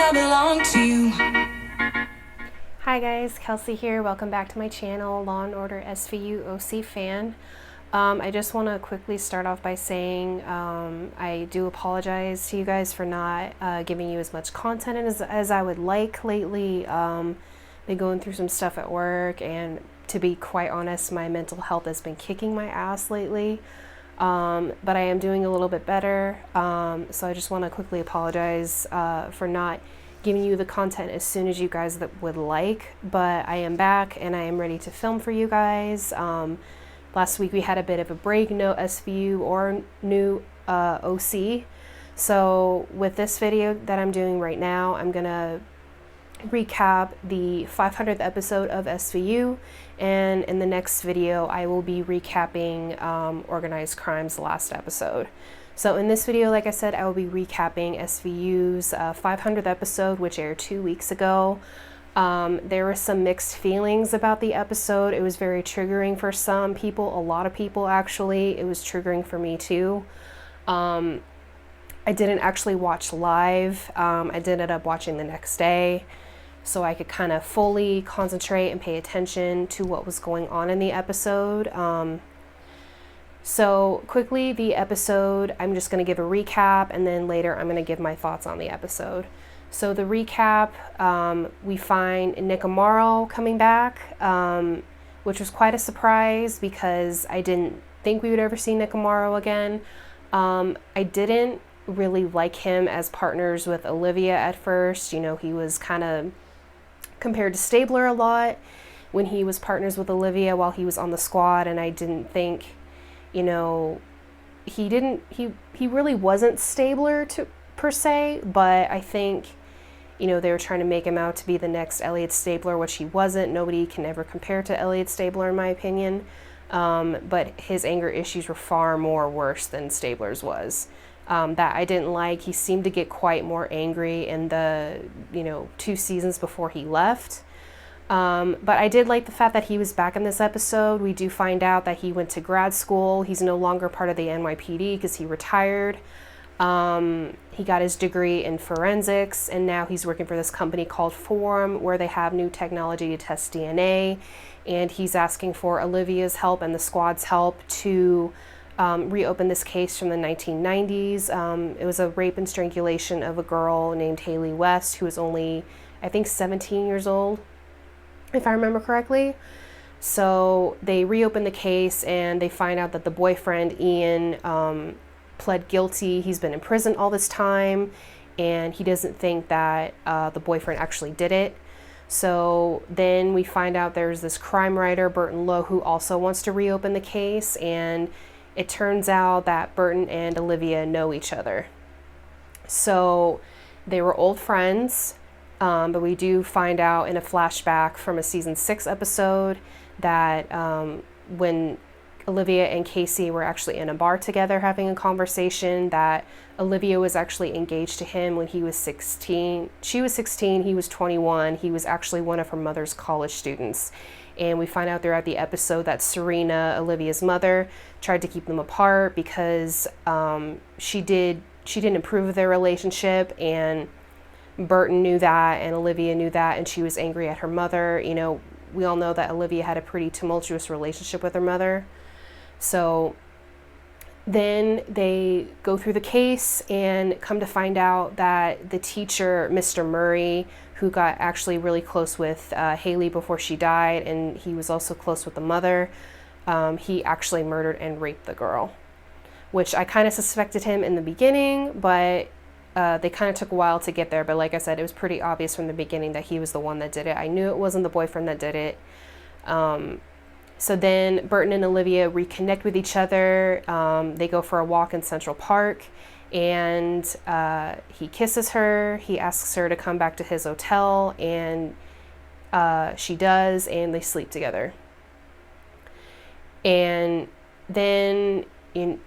I belong to you. Hi guys, Kelsey here. Welcome back to my channel, Law & Order SVU OC fan. I just want to quickly start off by saying I do apologize to you guys for not giving you as much content as I would like lately. Been going through some stuff at work, and to be quite honest, my mental health has been kicking my ass lately. But I am doing a little bit better, so I just want to quickly apologize for not giving you the content as soon as you guys would like, but I am back and I am ready to film for you guys. Last week we had a bit of a break, no SVU or new OC. So with this video that I'm doing right now, I'm gonna recap the 500th episode of SVU, and in the next video I will be recapping Organized Crime's last episode. So in this video, like I said, I will be recapping SVU's 500th episode, which aired 2 weeks ago. There were some mixed feelings about the episode. It was very triggering for some people, a lot of people actually. It was triggering for me too. I didn't actually watch live. I did end up watching the next day, so I could kind of fully concentrate and pay attention to what was going on in the episode. So quickly, the episode, I'm just going to give a recap, and then later I'm going to give my thoughts on the episode. So the recap, we find Nick Amaro coming back, which was quite a surprise because I didn't think we would ever see Nick Amaro again. I didn't really like him as partners with Olivia at first. You know, he was kind of compared to Stabler a lot when he was partners with Olivia while he was on the squad, and I didn't think, you know, he really wasn't Stabler per se, but I think, you know, they were trying to make him out to be the next Elliot Stabler, which he wasn't. Nobody can ever compare to Elliot Stabler in my opinion, but his anger issues were far more worse than Stabler's was. That I didn't like. He seemed to get quite more angry in the, 2 seasons before he left. But I did like the fact that he was back in this episode. We do find out that he went to grad school. He's no longer part of the NYPD because he retired. He got his degree in forensics, and now he's working for this company called Forum, where they have new technology to test DNA, and he's asking for Olivia's help and the squad's help to reopen this case from the 1990s. It was a rape and strangulation of a girl named Haley West, who was only, I think, 17 years old, if I remember correctly. So they reopen the case, and they find out that the boyfriend, Ian, pled guilty. He's been in prison all this time, and he doesn't think that the boyfriend actually did it. So then we find out there's this crime writer, Burton Lowe, who also wants to reopen the case, and it turns out that Burton and Olivia know each other. So they were old friends, but we do find out in a flashback from a season 6 episode that when Olivia and Casey were actually in a bar together having a conversation, that Olivia was actually engaged to him when he was 16. She was 16, he was 21. He was actually one of her mother's college students. And we find out throughout the episode that Serena, Olivia's mother, tried to keep them apart because she didn't approve of their relationship, and Burton knew that, and Olivia knew that, and she was angry at her mother. You know, we all know that Olivia had a pretty tumultuous relationship with her mother. So then they go through the case and come to find out that the teacher, Mr. Murray, who got actually really close with Haley before she died, and he was also close with the mother, he actually murdered and raped the girl, which I kind of suspected him in the beginning, but they kind of took a while to get there. But like I said, it was pretty obvious from the beginning that he was the one that did it. I knew it wasn't the boyfriend that did it. So then Burton and Olivia reconnect with each other. They go for a walk in Central Park, and he kisses her. He asks her to come back to his hotel, and she does, and they sleep together. And then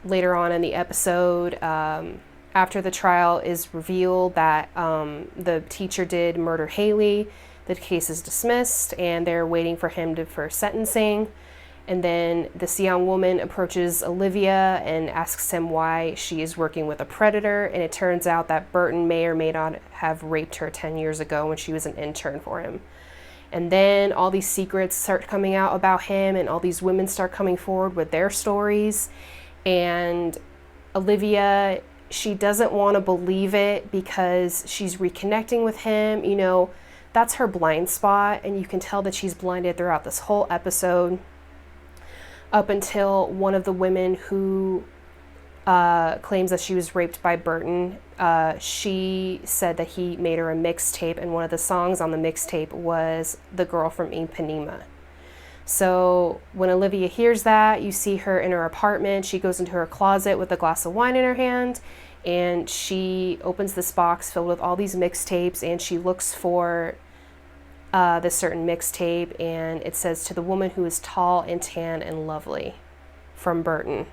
later on in the episode, after the trial is revealed that the teacher did murder Haley, the case is dismissed, and they're waiting for him for sentencing. And then this young woman approaches Olivia and asks him why she is working with a predator. And it turns out that Burton may or may not have raped her 10 years ago when she was an intern for him. And then all these secrets start coming out about him, and all these women start coming forward with their stories. And Olivia, she doesn't want to believe it because she's reconnecting with him. You know, that's her blind spot, and you can tell that she's blinded throughout this whole episode, up until one of the women who claims that she was raped by Burton. She said that he made her a mixtape, and one of the songs on the mixtape was The Girl from Ipanema. So when Olivia hears that, you see her in her apartment. She goes into her closet with a glass of wine in her hand, and she opens this box filled with all these mixtapes, and she looks for this certain mixtape, and it says "To the Woman Who is Tall and Tan and Lovely" from Burton.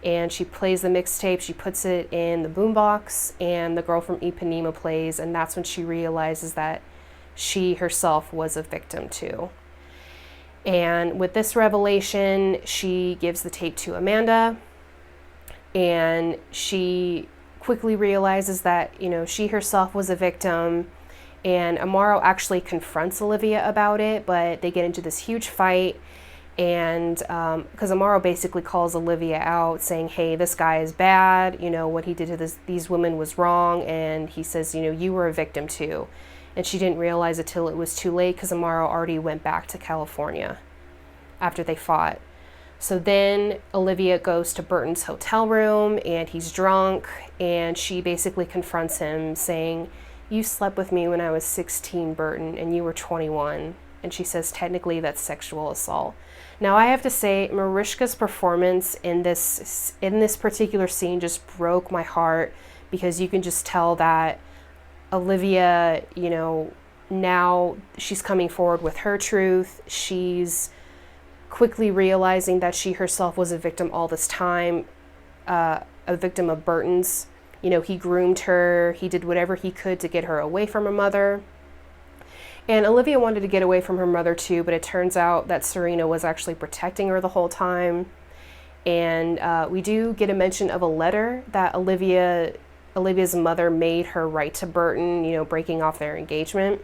And she plays the mixtape, she puts it in the boombox, and The Girl from Ipanema plays, and that's when she realizes that she herself was a victim too. And with this revelation, she gives the tape to Amanda, and she quickly realizes that, you know, she herself was a victim. And Amaro actually confronts Olivia about it, but they get into this huge fight. And because Amaro basically calls Olivia out saying, hey, this guy is bad, you know, what he did to these women was wrong. And he says, you know, you were a victim too. And she didn't realize it till it was too late, because Amaro already went back to California after they fought. So then Olivia goes to Burton's hotel room, and he's drunk, and she basically confronts him saying, you slept with me when I was 16, Burton, and you were 21. And she says, technically, that's sexual assault. Now, I have to say, Mariska's performance in this particular scene just broke my heart, because you can just tell that Olivia, you know, now she's coming forward with her truth. She's quickly realizing that she herself was a victim all this time, a victim of Burton's. You know, he groomed her, he did whatever he could to get her away from her mother. And Olivia wanted to get away from her mother too, but it turns out that Serena was actually protecting her the whole time. And we do get a mention of a letter that Olivia's mother made her write to Burton, you know, breaking off their engagement.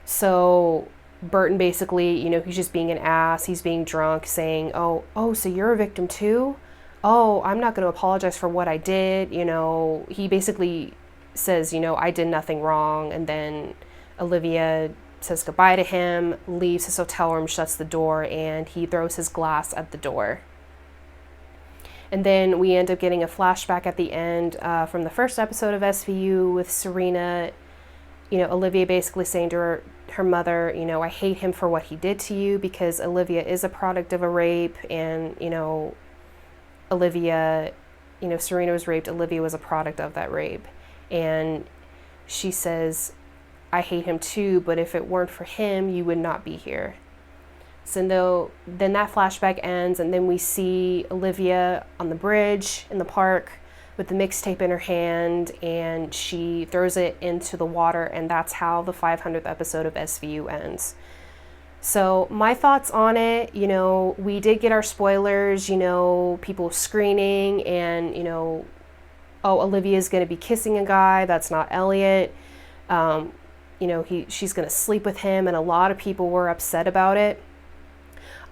So Burton basically, you know, he's just being an ass, he's being drunk, saying, oh, so you're a victim too? Oh, I'm not going to apologize for what I did. You know, he basically says, you know, I did nothing wrong. And then Olivia says goodbye to him, leaves his hotel room, shuts the door, and he throws his glass at the door. And then we end up getting a flashback at the end from the first episode of SVU with Serena, you know, Olivia basically saying to her mother, you know, I hate him for what he did to you, because Olivia is a product of a rape, and, you know, Olivia, you know, Serena was raped, Olivia was a product of that rape. And she says, I hate him too, but if it weren't for him, you would not be here. So then that flashback ends, and then we see Olivia on the bridge in the park with the mixtape in her hand, and she throws it into the water, and that's how the 500th episode of SVU ends. So my thoughts on it, you know, we did get our spoilers, you know, people screaming, and, you know, oh, Olivia's going to be kissing a guy, that's not Elliot. You know, she's going to sleep with him, and a lot of people were upset about it.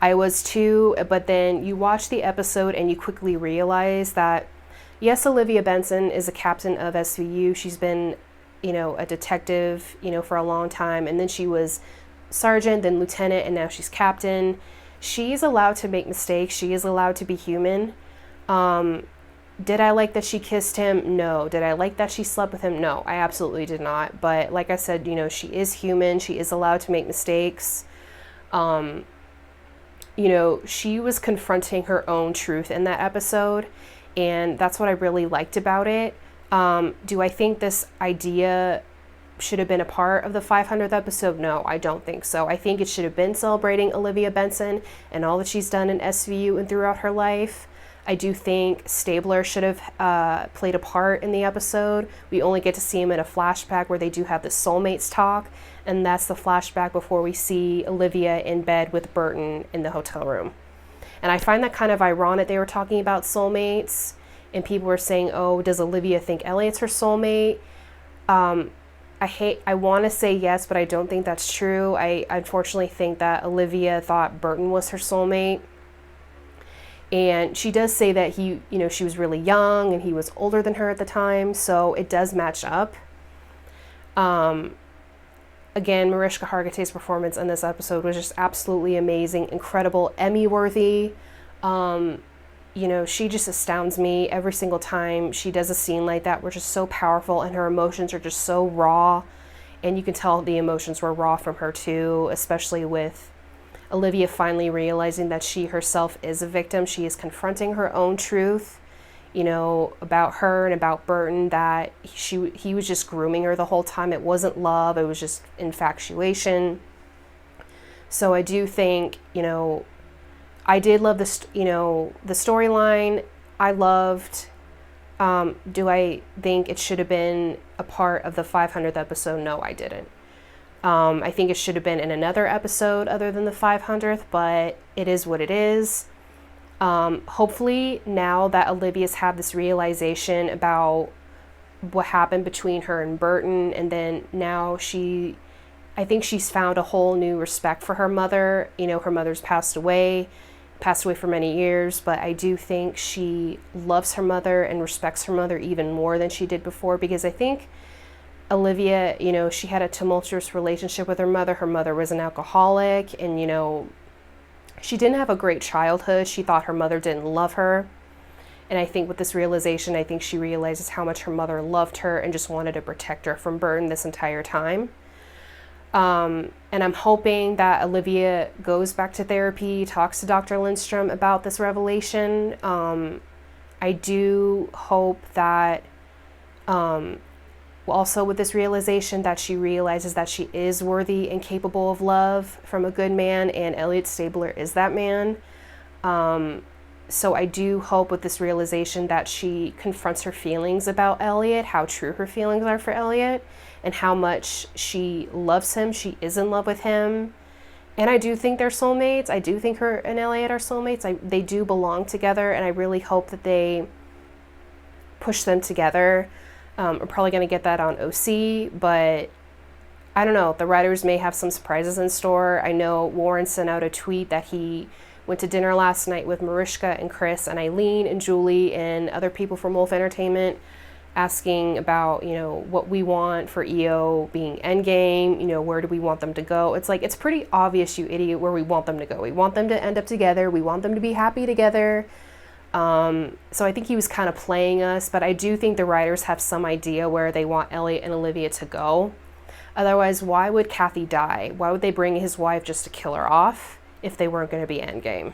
I was too, but then you watch the episode and you quickly realize that, yes, Olivia Benson is a captain of SVU. She's been, you know, a detective, you know, for a long time, and then she was sergeant, then lieutenant, and now she's captain. She's allowed to make mistakes. She is allowed to be human. Did I like that she kissed him? No. Did I like that she slept with him? No, I absolutely did not. But like I said, you know, she is human. She is allowed to make mistakes. You know, she was confronting her own truth in that episode, and that's what I really liked about it. Do I think this idea should have been a part of the 500th episode? No, I don't think so. I think it should have been celebrating Olivia Benson and all that she's done in SVU and throughout her life. I do think Stabler should have played a part in the episode. We only get to see him in a flashback where they do have the soulmates talk, and that's the flashback before we see Olivia in bed with Burton in the hotel room. And I find that kind of ironic. They were talking about soulmates, and people were saying, oh, does Olivia think Elliot's her soulmate? I want to say yes, but I don't think that's true. I unfortunately think that Olivia thought Burton was her soulmate. And she does say that she was really young and he was older than her at the time, so it does match up. Again, Mariska Hargitay's performance in this episode was just absolutely amazing, incredible, Emmy-worthy. She just astounds me every single time she does a scene like that, which is so powerful, and her emotions are just so raw. And you can tell the emotions were raw from her too, especially with Olivia finally realizing that she herself is a victim. She is confronting her own truth, about her and about Burton, that he was just grooming her the whole time. It wasn't love, it was just infatuation. So I do think, I did love the storyline. I loved, do I think it should have been a part of the 500th episode? No, I didn't. I think it should have been in another episode other than the 500th, but it is what it is. Hopefully now that Olivia's had this realization about what happened between her and Burton, and then now I think she's found a whole new respect for her mother. Her mother's passed away for many years, but I do think she loves her mother and respects her mother even more than she did before, because I think Olivia, she had a tumultuous relationship with her mother. Her mother was an alcoholic, and, she didn't have a great childhood. She thought her mother didn't love her. And I think with this realization, I think she realizes how much her mother loved her and just wanted to protect her from Burton this entire time. And I'm hoping that Olivia goes back to therapy, talks to Dr. Lindstrom about this revelation. I do hope that, also with this realization, that she realizes that she is worthy and capable of love from a good man, and Elliot Stabler is that man. So I do hope with this realization that she confronts her feelings about Elliot, how true her feelings are for Elliot, and how much she loves him. She is in love with him. And I do think they're soulmates. I do think her and Elliot are soulmates. They do belong together, and I really hope that they push them together. We're probably going to get that on OC, but I don't know. The writers may have some surprises in store. I know Warren sent out a tweet that he went to dinner last night with Mariska and Chris and Eileen and Julie and other people from Wolf Entertainment, asking about, what we want for EO being Endgame, where do we want them to go? It's like, it's pretty obvious, you idiot, where we want them to go. We want them to end up together. We want them to be happy together. So I think he was kind of playing us, but I do think the writers have some idea where they want Elliot and Olivia to go. Otherwise, why would Kathy die? Why would they bring his wife just to kill her off if they weren't going to be Endgame?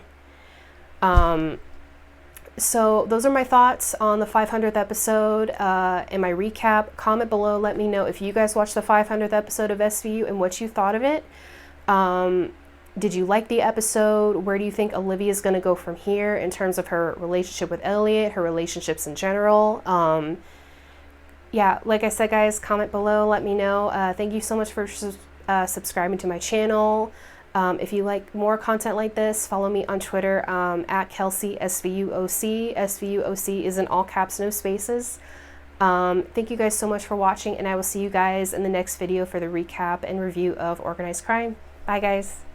So those are my thoughts on the 500th episode and my recap. Comment below, let me know if you guys watched the 500th episode of SVU and what you thought of it. Did you like the episode? Where do you think Olivia's going to go from here in terms of her relationship with Elliot, her relationships in general? Yeah, like I said, guys, comment below, let me know. Thank you so much for subscribing to my channel. If you like more content like this, follow me on Twitter at Kelsey SVUOC. SVUOC is in all caps, no spaces. Thank you guys so much for watching, and I will see you guys in the next video for the recap and review of Organized Crime. Bye, guys.